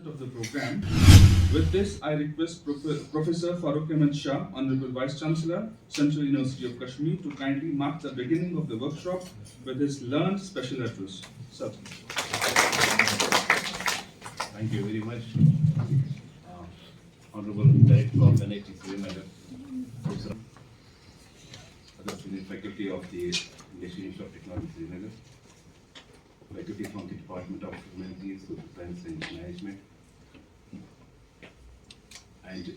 of the program. With this, I request Professor Farooq Shah, Honorable Vice Chancellor, Central University of Kashmir, to kindly mark the beginning of the workshop with his learned special address. Sir. Thank you very much, Honorable Director of NIT, Madam Professor, other senior faculty of the National Institute of Technology, Srinagar, faculty from the Department of Humanities, Social Science and Management, and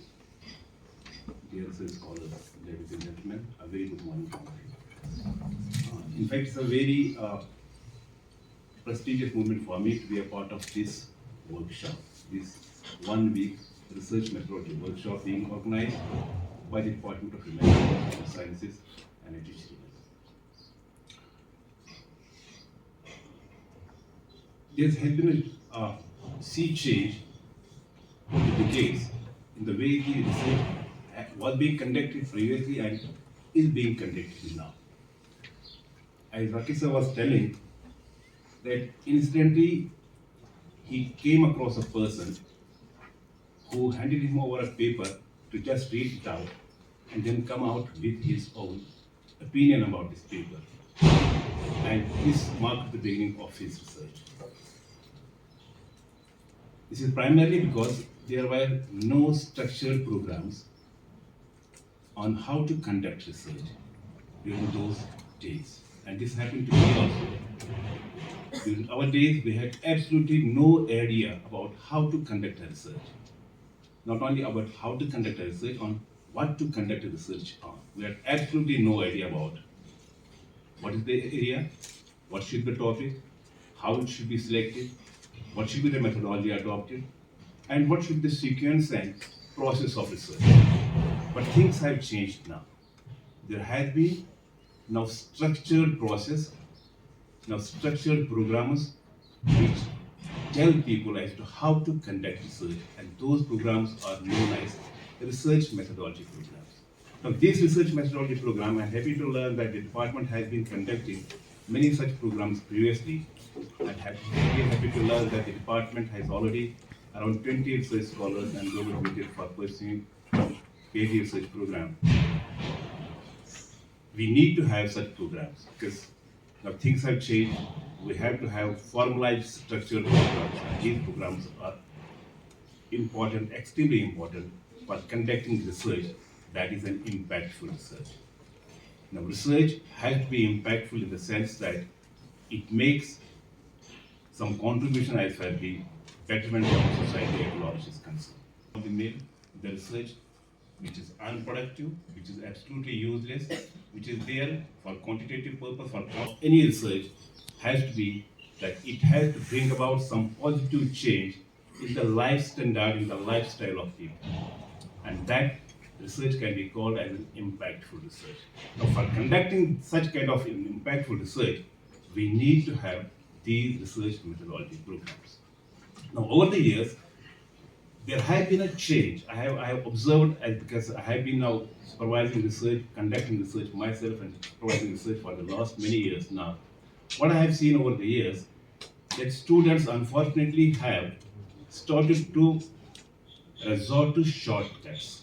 dear scholars, ladies and gentlemen, a very good morning to all of you. In fact, it's a very prestigious moment for me to be a part of this workshop, this 1 week research methodology workshop being organized by the Department of Humanities, Social Sciences and Education. There has been a sea change over the decades in the way the research was being conducted previously and is being conducted now. As Rakisa was telling, that incidentally he came across a person who handed him over a paper to just read it out and then come out with his own opinion about this paper. And this marked the beginning of his research. This is primarily because there were no structured programs on how to conduct research during those days. And this happened to me also. During our days, we had absolutely no idea about how to conduct a research. Not only about how to conduct a research, on what to conduct a research on. We had absolutely no idea about what is the area, what should be the topic, how it should be selected, what should be the methodology adopted, and what should be the sequence and process of research. But things have changed now. There has been now structured process, now structured programs which tell people as to how to conduct research, and those programs are known as research methodology programs. Now this research methodology program, I'm happy to learn that the department has been conducting many such programs previously, and very happy to learn that the department has already around 20 research scholars and global admitted for pursuing PhD research program. We need to have such programs because now things have changed. We have to have formalized structured programs, and these programs are important, extremely important for conducting research that is an impactful research. Now, research has to be impactful in the sense that it makes some contribution as far as the betterment of society at large is concerned. We make the research which is unproductive, which is absolutely useless, which is there for quantitative purpose, for any research has to be that it has to bring about some positive change in the life standard, in the lifestyle of people. And that research can be called as an impactful research. Now, for conducting such kind of impactful research, we need to have these research methodology programs. Now, over the years, there has been a change. I have observed, because I have been now supervising research, conducting research myself, and supervising research for the last many years now. What I have seen over the years, that students unfortunately have started to resort to shortcuts.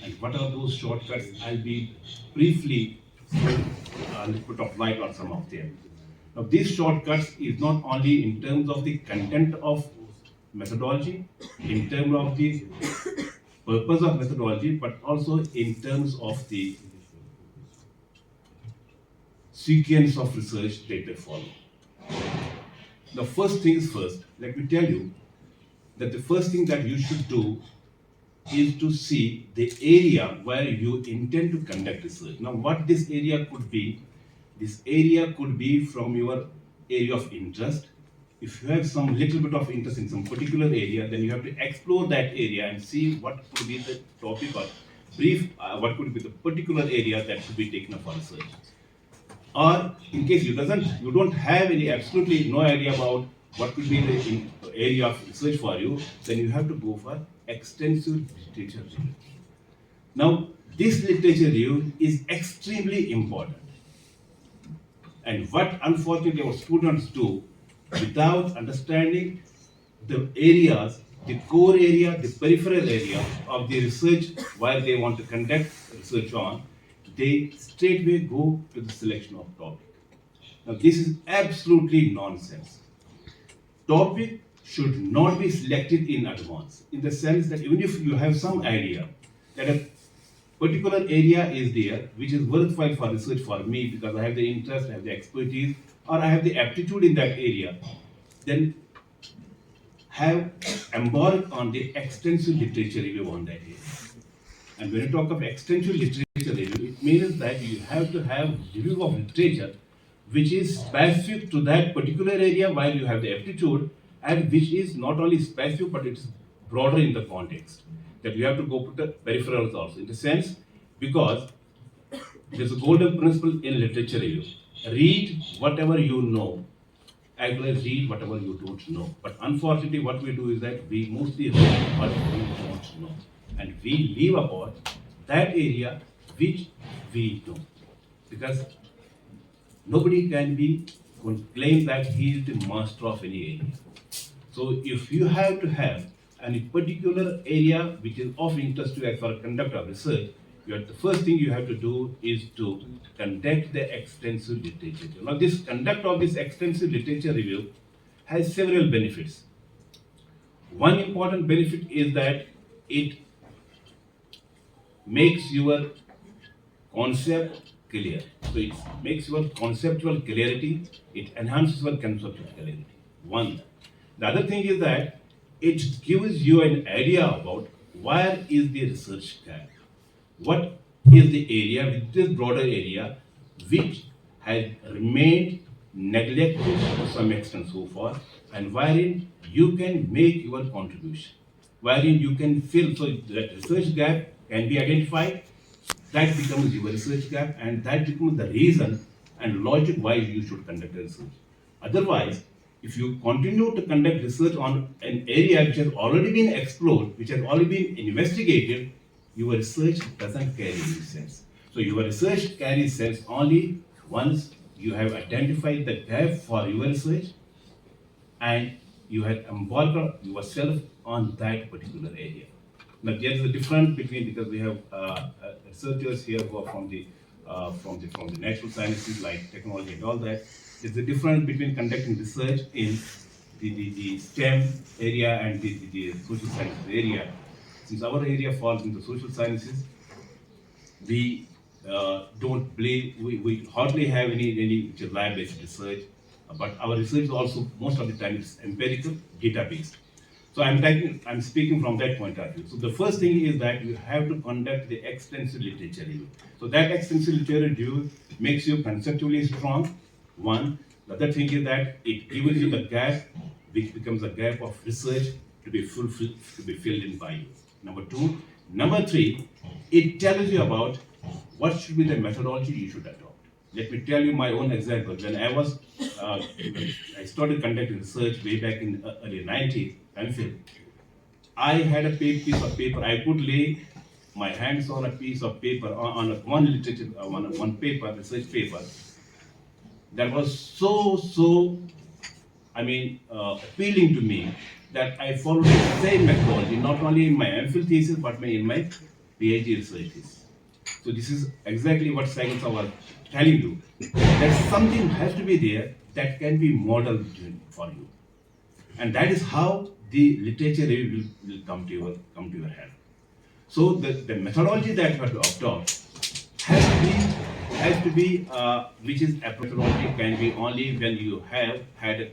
And what are those shortcuts? I'll be briefly put of light on some of them. Now, these shortcuts is not only in terms of the content of methodology, in terms of the purpose of methodology, but also in terms of the sequence of research that they follow. The first things first, let me tell you that the first thing that you should do is to see the area where you intend to conduct research. Now, what this area could be, this area could be from your area of interest. If you have some little bit of interest in some particular area, then you have to explore that area and see what could be the topic or brief, what could be the particular area that should be taken up for research. Or in case you don't have any, absolutely no idea about what could be the area of research for you, then you have to go for extensive literature review. Now, this literature review is extremely important. And what unfortunately our students do without understanding the areas the core area, the peripheral area of the research where they want to conduct research on, they straightway go to the selection of topic. Now, this is absolutely nonsense. Topic should not be selected in advance, in the sense that even if you have some idea that a particular area is there which is worthwhile for research for me because I have the interest, I have the expertise, or I have the aptitude in that area, then have embarked on the extensive literature review on that area. And when you talk of extensive literature review, it means that you have to have review of literature which is specific to that particular area while you have the aptitude, and which is not only specific but it's broader in the context. That you have to go to the peripherals also, in the sense, because there's a golden principle in literature review. Read whatever you know, as well as read whatever you don't know. But unfortunately, what we do is that we mostly read what we don't know, and we leave apart that area which we know, because nobody can be claim that he is the master of any area. So if you have to have any particular area which is of interest to you as for conduct of research, the first thing you have to do is to conduct the extensive literature review. Now, this conduct of this extensive literature review has several benefits. One important benefit is that it makes your concept clear. So it makes your conceptual clarity, it enhances your conceptual clarity. One. The other thing is that it gives you an idea about where is the research gap. What is the area, with this broader area, which has remained neglected to some extent so far, and wherein you can make your contribution, wherein you can fill. So that research gap can be identified, that becomes your research gap, and that becomes the reason and logic why you should conduct research. Otherwise, if you continue to conduct research on an area which has already been explored, which has already been investigated, your research doesn't carry any sense. So your research carries sense only once you have identified the gap for your research and you have embarked yourself on that particular area. Now there is a difference between, because we have researchers here who are from the natural sciences like technology and all that. There's a difference between conducting research in the STEM area and the social sciences area. Since our area falls into social sciences, we don't believe, we hardly have any lab-based research, but our research is also most of the time is empirical, data-based. So I'm speaking from that point of view. So the first thing is that you have to conduct the extensive literature review. So that extensive literature review makes you conceptually strong. One. The other thing is that it gives you the gap, which becomes a gap of research to be fulfilled, to be filled in by you. Number two. Number three, it tells you about what should be the methodology you should adopt. Let me tell you my own example. When I started conducting research way back in early 90s, I had a piece of paper. I could lay my hands on a piece of paper, on one literature, one paper, research paper, that was so appealing to me, that I followed the same methodology, not only in my MPhil thesis, but in my PhD research thesis. So this is exactly what science was telling you, that something has to be there that can be modeled for you. And that is how the literature review will come to your head. So the methodology that you have to adopt has to be which is a methodology can be only when you have had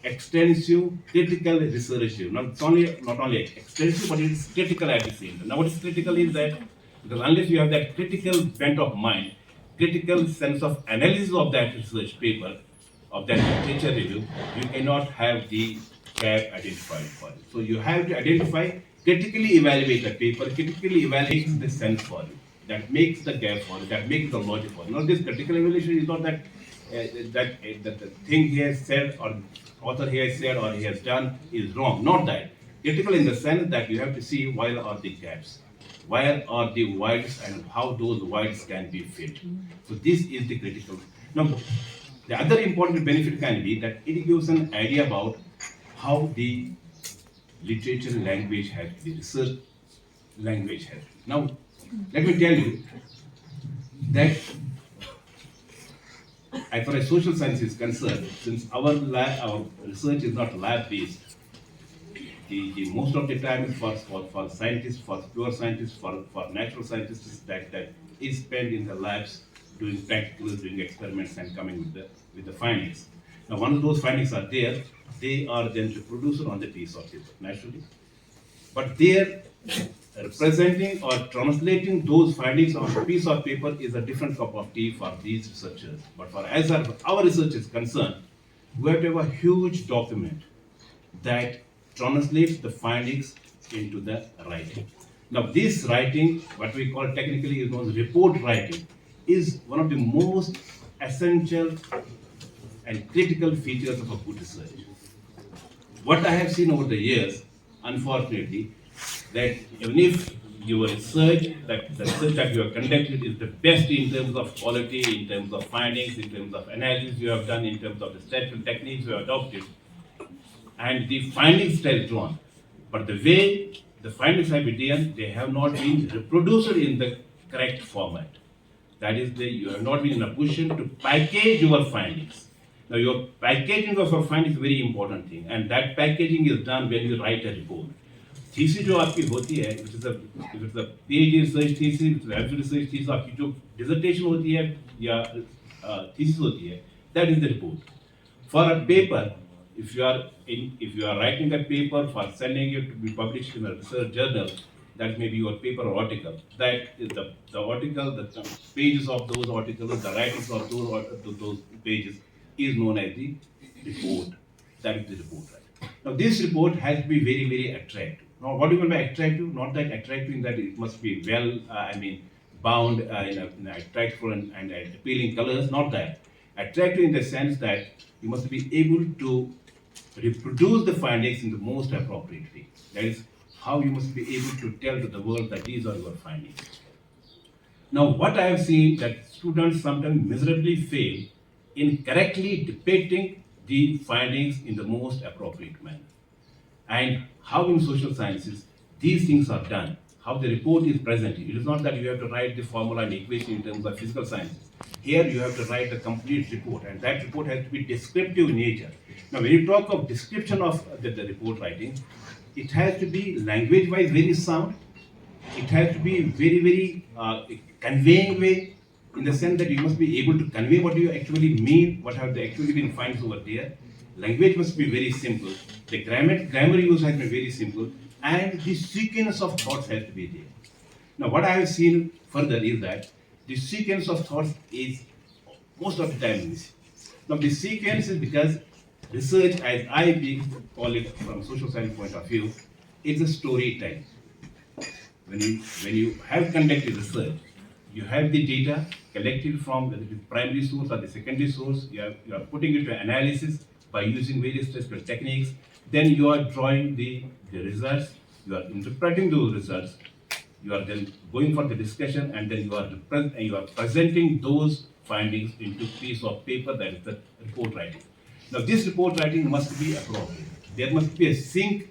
extensive critical research review. Not only extensive, but it's critical at the same time. Now what is critical is that, because unless you have that critical bent of mind, critical sense of analysis of that research paper, of that literature review, you cannot have the gap identified for you. So you have to identify, critically evaluate the paper, critically evaluate the sense for you. That makes the gap for you, that makes the logic for you. Now this critical evaluation is not that the thing he has said, or author he has said or he has done is wrong. Not that. Critical in the sense that you have to see where are the gaps, where are the voids, and how those voids can be filled. So this is the critical. Now, the other important benefit can be that it gives an idea about how the literature language has to be, research language has to be. Now, let me tell you that as far as social science is concerned, since our research is not lab based, the most of the time for scientists, for pure scientists, for natural scientists, that is spent in the labs doing practicals, doing experiments, and coming with the findings. Now, once those findings are there, they are then reproduced on the piece of paper, naturally. But there, representing or translating those findings on a piece of paper is a different cup of tea for these researchers. But for as our research is concerned, we have to have a huge document that translates the findings into the writing. Now, this writing, what we call technically is known as report writing, is one of the most essential and critical features of a good research. What I have seen over the years, unfortunately, that even if your research, that the research that you have conducted is the best in terms of quality, in terms of findings, in terms of analysis you have done, in terms of the statistical techniques you have adopted, and the findings tell drawn. But the way the findings have been done, they have not been reproduced in the correct format. That is, you have not been in a position to package your findings. Now, your packaging of your findings is a very important thing, and that packaging is done when you write a report. Thesis जो आपकी होती है, which is a PhD research thesis, graduate research thesis, आपकी जो dissertation होती है या thesis होती है, that is the report. For a paper, if you are writing a paper for sending it to be published in a research journal, that may be your paper or article. That is the article, the pages of those articles, the writings of those pages is known as the report. That is the report. Right? Now, this report has to be very, very attractive. Now, what do you mean by attractive? Not that attractive in that it must be well, bound in attractive and appealing colors. Not that. Attractive in the sense that you must be able to reproduce the findings in the most appropriate way. That is how you must be able to tell to the world that these are your findings. Now, what I have seen that students sometimes miserably fail in correctly depicting the findings in the most appropriate manner. And how in social sciences these things are done, how the report is presented. It is not that you have to write the formula and equation in terms of physical sciences. Here you have to write the complete report, and that report has to be descriptive in nature. Now, when you talk of description of the report writing, it has to be language-wise very sound. It has to be very, very conveying way, in the sense that you must be able to convey what you actually mean, what have actually been finds over there. Language must be very simple. The grammar use has to be very simple, and the sequence of thoughts has to be there. Now, what I have seen further is that the sequence of thoughts is most of the time missing. Now, the sequence is because research, as I call it from social science point of view, is a storytelling. When you have conducted research, you have the data collected from the primary source or the secondary source. You are putting it to analysis by using various statistical techniques. Then you are drawing the results. You are interpreting those results. You are then going for the discussion, and then you are presenting those findings into piece of paper, that is the report writing. Now, this report writing must be appropriate. There must be a sync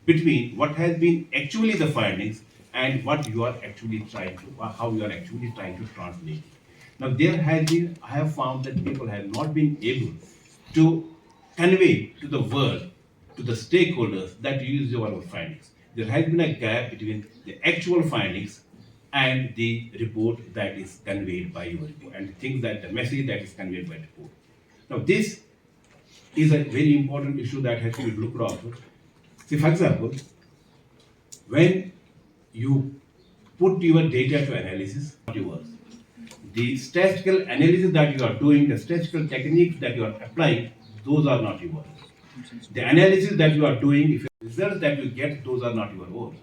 between what has been actually the findings and what you are actually trying to, how you are actually trying to translate. Now, I have found that people have not been able to convey to the world, to the stakeholders that use your findings. There has been a gap between the actual findings and the report that is conveyed by your report, and the message that is conveyed by the report. Now, this is a very important issue that has to be looked after. See, for example, when you put your data to analysis, the statistical analysis that you are doing, the statistical techniques that you are applying, those are not yours. The analysis that you are doing, if the results that you get, those are not your own.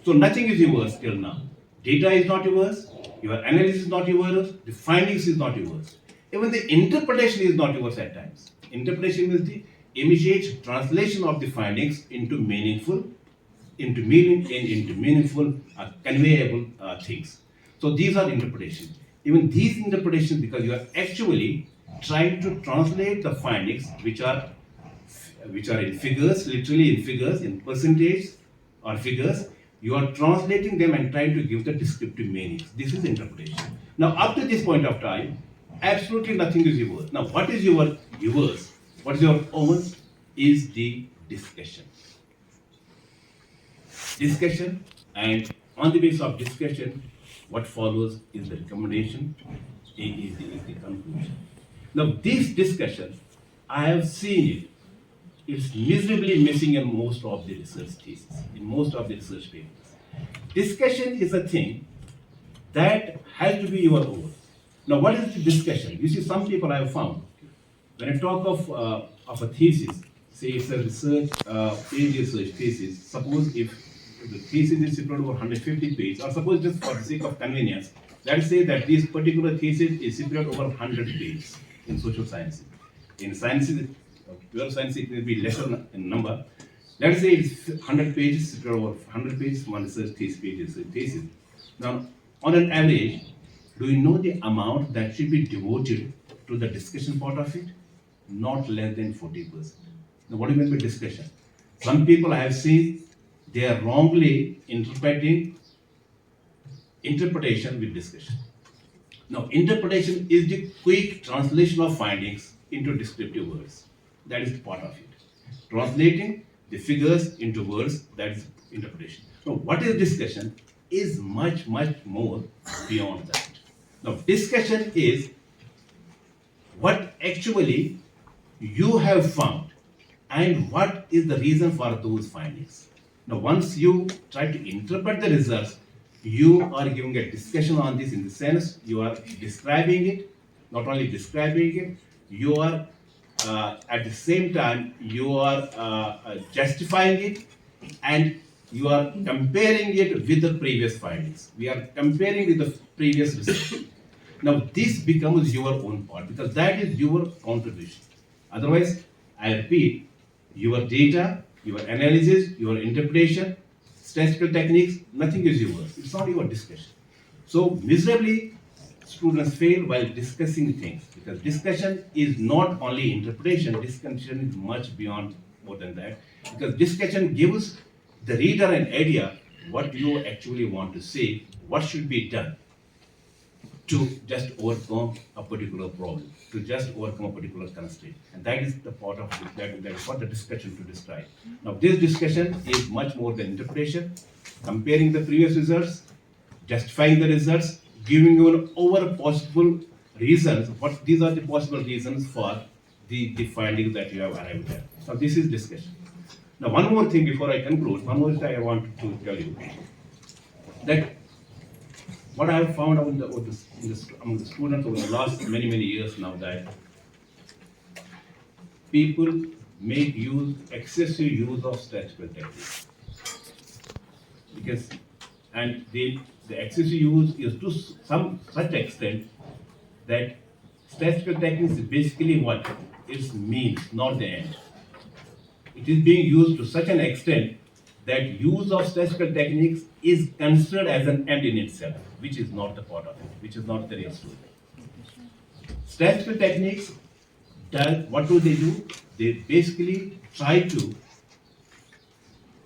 So nothing is yours till now. Data is not yours, your analysis is not yours, the findings is not yours. Even the interpretation is not yours at times. Interpretation is the immediate translation of the findings into meaningful, conveyable things. So these are interpretations. Even these interpretations, because you are actually trying to translate the findings which are which are in figures, literally in figures, in percentage or figures, you are translating them and trying to give the descriptive meanings. This is interpretation. Now, up to this point of time, absolutely nothing is yours. Now, what is yours? What is your own? Is the discussion. Discussion, and on the basis of discussion, what follows is the recommendation, is the conclusion. Now, this discussion, I have seen it. It's miserably missing in most of the research theses, in most of the research papers. Discussion is a thing that has to be your own. Now, what is the discussion? You see, some people I have found, when I talk of a thesis, say it's a research, paid research thesis, suppose if the thesis is separated over 150 pages, or suppose just for the sake of convenience, let's say that this particular thesis is separated over 100 pages in social sciences. In sciences, pure science, it will be lesser in number. Let's say it's 100 pages, separated over 100 pages, one research thesis. Now, on an average, do you know the amount that should be devoted to the discussion part of it? Not less than 40%. Now, what do you mean by discussion? Some people I have seen, they are wrongly interpreting interpretation with discussion. Now, interpretation is the quick translation of findings into descriptive words. That is part of it. Translating the figures into words, that is interpretation. Now, what is discussion is much, much more beyond that. Now, discussion is what actually you have found and what is the reason for those findings. Now, once you try to interpret the results, you are giving a discussion on this in the sense you are describing it, not only describing it, you are at the same time you are justifying it and you are comparing it with the previous findings. We are comparing with the previous research. Now, this becomes your own part because that is your contribution. Otherwise, I repeat, your data, your analysis, your interpretation, statistical techniques, nothing is yours. It's not your discussion. So, miserably, students fail while discussing things because discussion is not only interpretation, discussion is much beyond more than that because discussion gives the reader an idea what you actually want to say, what should be done to just overcome a particular problem, to just overcome a particular constraint. And that is the part of that is what the discussion to describe. Now, this discussion is much more than interpretation, comparing the previous results, justifying the results, giving you an over possible reasons, what these are the possible reasons for the findings that you have arrived at. Now, this is discussion. Now, one more thing before I conclude, one more thing I want to tell you that what I have found among the students over the last many years now that people make excessive use of statistical techniques because the excessive use is to some such extent that statistical techniques is basically what its means, not the end. It is being used to such an extent that use of statistical techniques is considered as an end in itself, which is not the part of it, which is not the real story. Statistical techniques, what do? They basically try to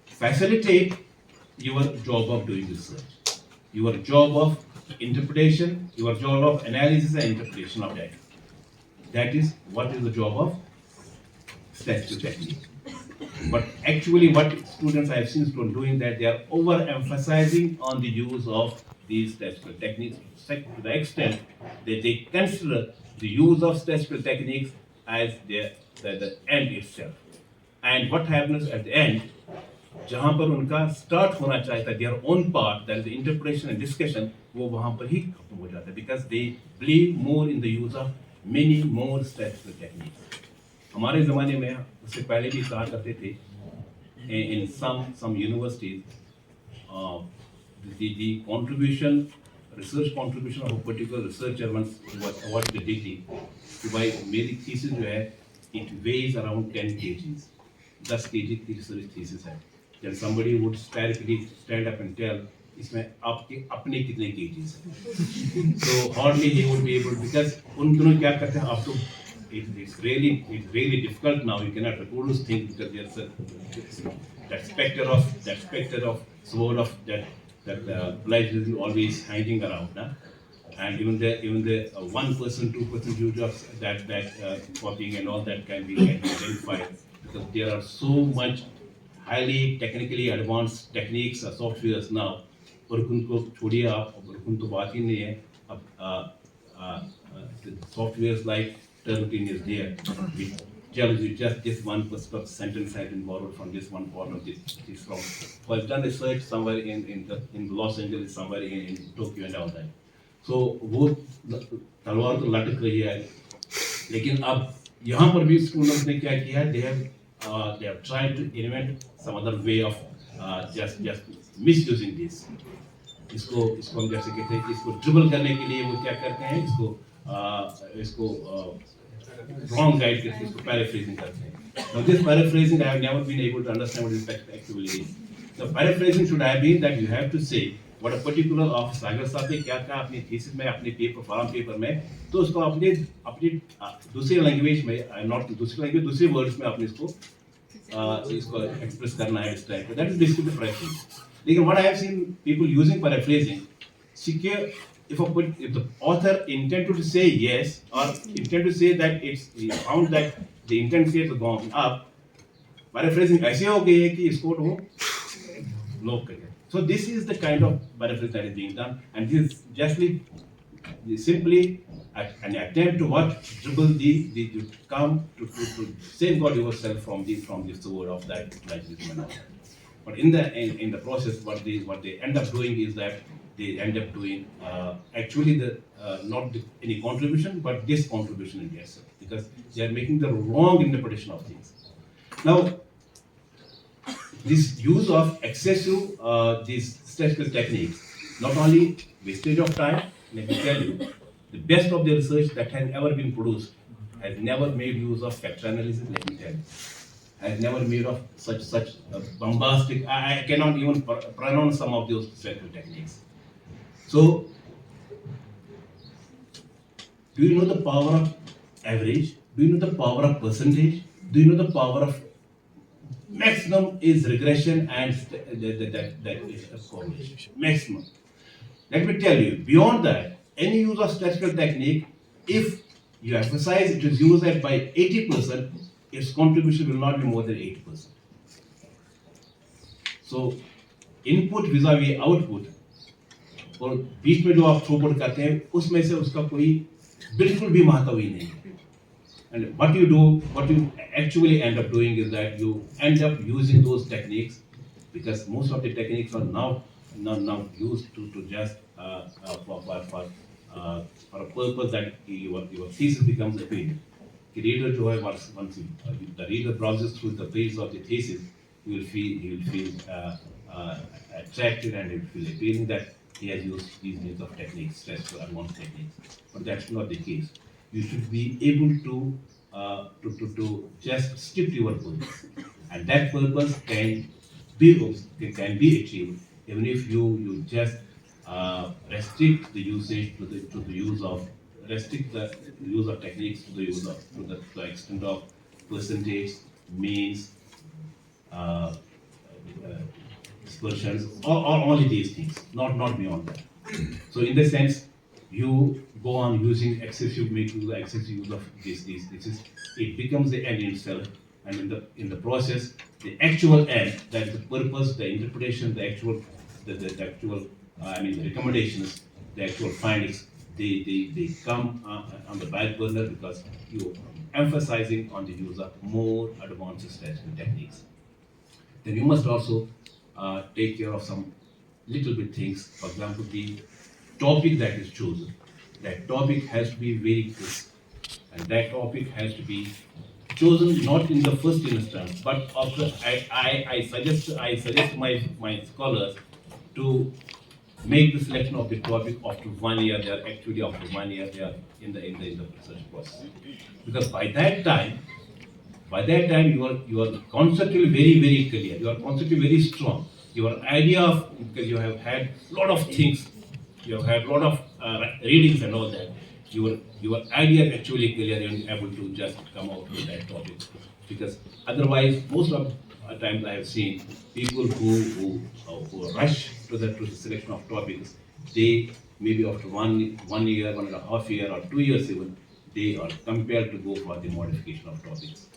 facilitate your job of doing research, your job of interpretation, your job of analysis and interpretation of data. That is what is the job of statistical technique. But actually what students I have seen students doing that they are overemphasizing on the use of these statistical techniques to the extent that they consider the use of statistical techniques as the end itself. And what happens at the end, जहाँ पर उनका start होना चाहिए था, their own part, that is the interpretation and discussion, वो वहाँ पर ही खत्म हो जाता है because they believe more in the use of many more statistical techniques. हमारे ज़माने में उससे पहले भी कहा करते थे in some universities the contribution, research contribution of a particular researcher once was awarded the degree कि भाई मेरी thesis जो है it weighs around 10 kgs, 10 kg की research thesis है. Then somebody would stand up and tell इसमें आपके अपने कितने kgs हैं. So hardly he would be able because उन दोनों क्या करते हैं आप तो it's really difficult now. You cannot reproduce things because there's that specter of sword of that plagiarism is always hanging around. Nah? And even the 1%, 2% use of that copying and all that can be identified because there are so much highly technically advanced techniques or softwares now. और उनको छोड़िए आप और उन तो बात ही नहीं है अब softwares like Turnitin is there which tells you just this one sentence has been borrowed from this one part of this from. So I've done research somewhere in Los Angeles, somewhere in Tokyo and all that. So वो तलवार तो लटक रही है लेकिन अब यहाँ पर भी स्टूडेंट्स ने क्या किया है they have tried to invent some other way of just misusing this. इसको हम जैसे कहते हैं इसको ड्रिबल करने के लिए वो क्या करते हैं इसको wrong guide करके इसको paraphrasing करते हैं. Now this paraphrasing I have never been able to understand what it actually is. The paraphrasing should have been that you have to say what a particular of सागर साहब ने क्या कहा अपनी thesis में अपने पेपर फॉर्म पेपर में तो उसको अपने दूसरे लैंग्वेज में नॉट दूसरी लैंग्वेज दूसरे वर्ड्स में अपने इसको एक्सप्रेस करना है इस टाइप का दैट इज बेसिकली paraphrasing. लेकिन what I have seen people using paraphrasing secure if the author intended to say yes or intended to say that he found that the intent here has gone up paraphrasing ऐसे हो गई है कि इसको वो लोग करें. So this is the kind of paraphrase that is being done, and this is justly simply an attempt to dribble to come to safeguard yourself from this word of that plagiarism. But in the process, what they end up doing is that they end up doing actually not any contribution, but this contribution in itself because they are making the wrong interpretation of things. Now. This use of excessive these statistical techniques not only wastage of time. Let me tell you, the best of the research that has ever been produced has never made use of factor analysis. Let me tell you, has never made of such bombastic. I cannot even pronounce some of those statistical techniques. So, do you know the power of average? Do you know the power of percentage? Do you know the power of maximum is regression and that is correlation. Maximum. Let me tell you, beyond that, any use of statistical technique, if you emphasize it is used at by 80%, its contribution will not be more than 80%. So, input vis-a-vis output, और बीच में जो आप throughput करते हैं, उसमें से उसका कोई बिल्कुल भी महत्व ही नहीं. And what you actually end up doing is that you end up using those techniques because most of the techniques are now used to just for a purpose that your thesis becomes appealing. The reader जो है once the reader browses through the page of the thesis, he will feel attracted and he will feel appealing that he has used these kinds of techniques, stressful advanced techniques. But that's not the case. You should be able to just stick to your purpose, and that purpose can be achieved even if you just restrict the usage to the use of techniques to the extent of percentage, means, dispersions, or only these things, not beyond that. So in the sense, you go on using excessive use of this is it becomes the end in itself, and in the process, the actual end, that is the purpose, the interpretation, the actual the recommendations, the actual findings, they come on the back burner because you are emphasizing on the use of more advanced statistical techniques. Then you must also take care of some little bit things. For example, the topic that is chosen. That topic has to be very crisp, and that topic has to be chosen not in the first instance, but after I suggest my scholars to make the selection of the topic after 1 year. They are actually after 1 year they are in the research process, because by that time you are conceptually very clear. You are conceptually very strong. Your idea of, because you have had lot of things, you have had lot of readings and all that. your idea is actually clear and able to just come out with that topic. Because otherwise, most of the times I have seen people who rush to the selection of topics, they maybe after one year, 1.5 year, or 2 years even, they are compelled to go for the modification of topics,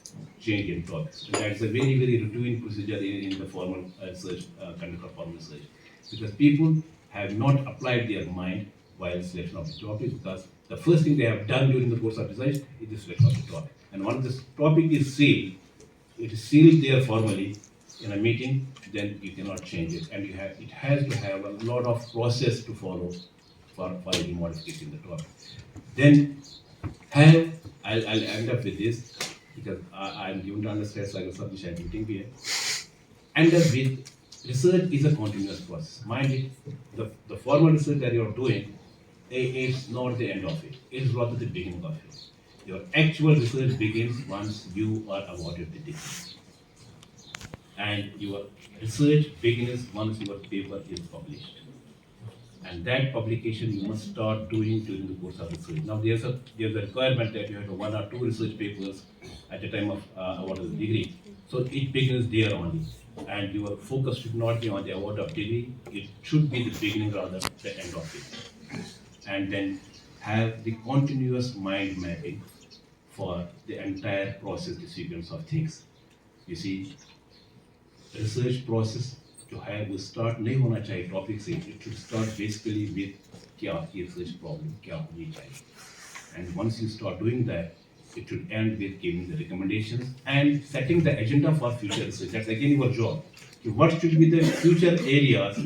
change in topics. And that's a very routine procedure in the formal research, conduct of formal research, because people have not applied their mind while selection of the topic, because the first thing they have done during the course of research is the selection of the topic. And once this topic is sealed, it is sealed there formally in a meeting, then you cannot change it. And it has to have a lot of process to follow for any modification in the topic. Then have, I'll end up with this, because I'm given to understand like a submission meeting here. End up with research is a continuous process. Mind it, the formal research that you're doing is not the end of it. It is rather the beginning of it. Your actual research begins once you are awarded the degree. And your research begins once your paper is published. And that publication you must start doing during the course of research. Now there's a requirement that you have 1 or 2 research papers at the time of award of the degree. So it begins there only. And your focus should not be on the award of degree, it should be the beginning rather than the end of it. And then have the continuous mind mapping for the entire process, the sequence of things. You see, research process जो है वो start नहीं होना चाहिए topic से, it should start basically with क्या आपकी research problem क्या होनी चाहिए. And once you start doing that, it should end with giving the recommendations and setting the agenda for future research. That's again your job. What should be the future areas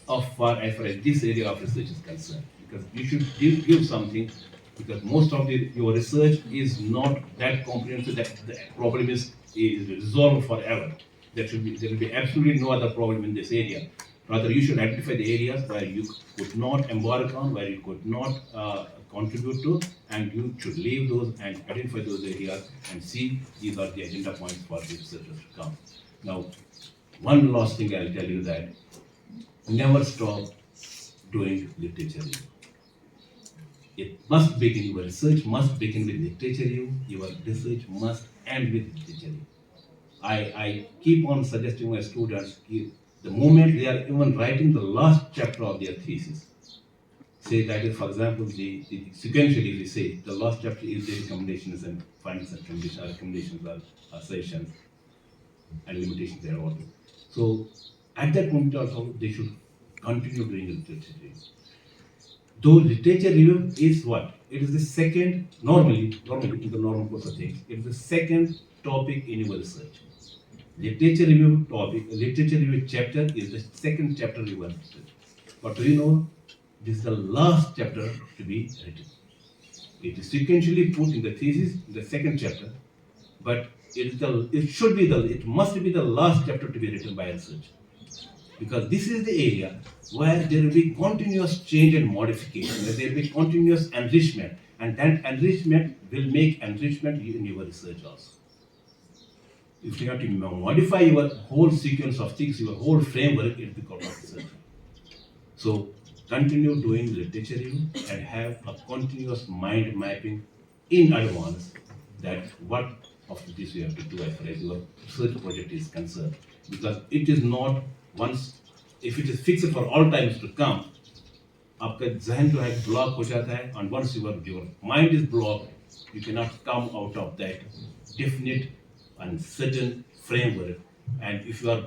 of as far as this area of research is concerned? Because you should give something, because most of your research is not that comprehensive that the problem is resolved forever. There will be absolutely no other problem in this area. Rather, you should identify the areas where you could not embark on, where you could not contribute to, and you should leave those and identify those areas and see these are the agenda points for the researchers to come. Now, one last thing I'll tell you that never stop doing literature review. It must begin, your research must begin with literature review, your research must end with literature review. I keep on suggesting my students, the moment they are even writing the last chapter of their thesis, say that is, for example, the sequentially we say the last chapter is the recommendations and findings and recommendations are suggestions and limitations they are all. So at that moment also they should continue doing literature review. Though literature review is what? It is the second, normally in the normal course of things, it is the second topic in your research. Literature review topic, literature review chapter is the second chapter in your research. But do you know, this is the last chapter to be written. It is sequentially put in the thesis, in the second chapter, but it must be the last chapter to be written by a researcher. Because this is the area where there will be continuous change and modification, where there will be continuous enrichment, and that enrichment will make enrichment in your research also. If you have to modify your whole sequence of things, your whole framework, it becomes research. So continue doing literature review and have a continuous mind mapping in advance that what of this you have to do as far as your research project is concerned. Because it is not once, if it is fixed for all times to come, आपका जहन जो है block हो जाता है, and once your mind is blocked, you cannot come out of that definite and certain framework. And if you are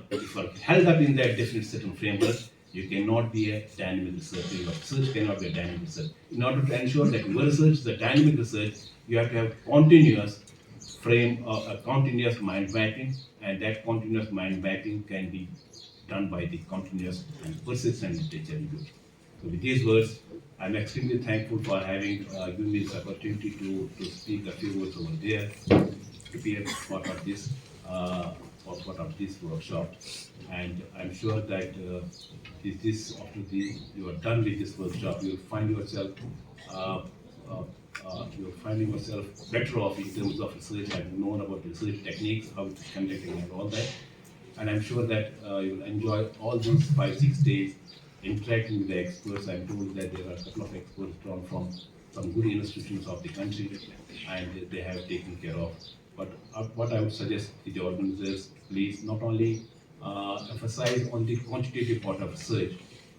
held up in that definite certain framework, you cannot be a dynamic researcher. Your research cannot be a dynamic research. In order to ensure that your research is a dynamic research, you have to have continuous continuous mind mapping, and that continuous mind mapping can be done by the continuous and persistent literature review. So with these words, I'm extremely thankful for having given me this opportunity to speak a few words over there, to be a part of this workshop. And I'm sure that after you are done with this workshop, you'll find yourself you're finding yourself better off in terms of research and known about research techniques, how it is conducted and all that. And I'm sure that you will enjoy all these 5-6 days interacting with the experts. I'm told that there are a couple of experts drawn from some good institutions of the country, and they have taken care of. But what I would suggest to the organizers, please not only emphasize on the quantitative part of research,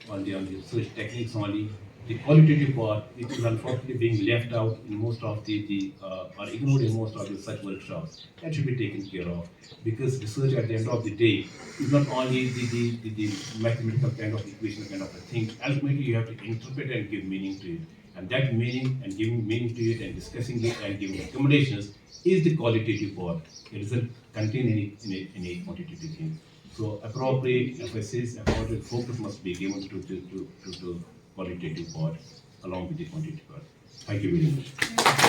on the research techniques only, the qualitative part, which is unfortunately being left out in most of or ignored in most of the such workshops, that should be taken care of. Because research at the end of the day is not only the mathematical kind of equation kind of a thing. Ultimately, you have to interpret and give meaning to it. And that meaning and giving meaning to it and discussing it and giving recommendations is the qualitative part. It doesn't contain any quantitative thing. So appropriate emphasis, appropriate focus must be given to qualitative part along with the quantitative part. Thank you very much.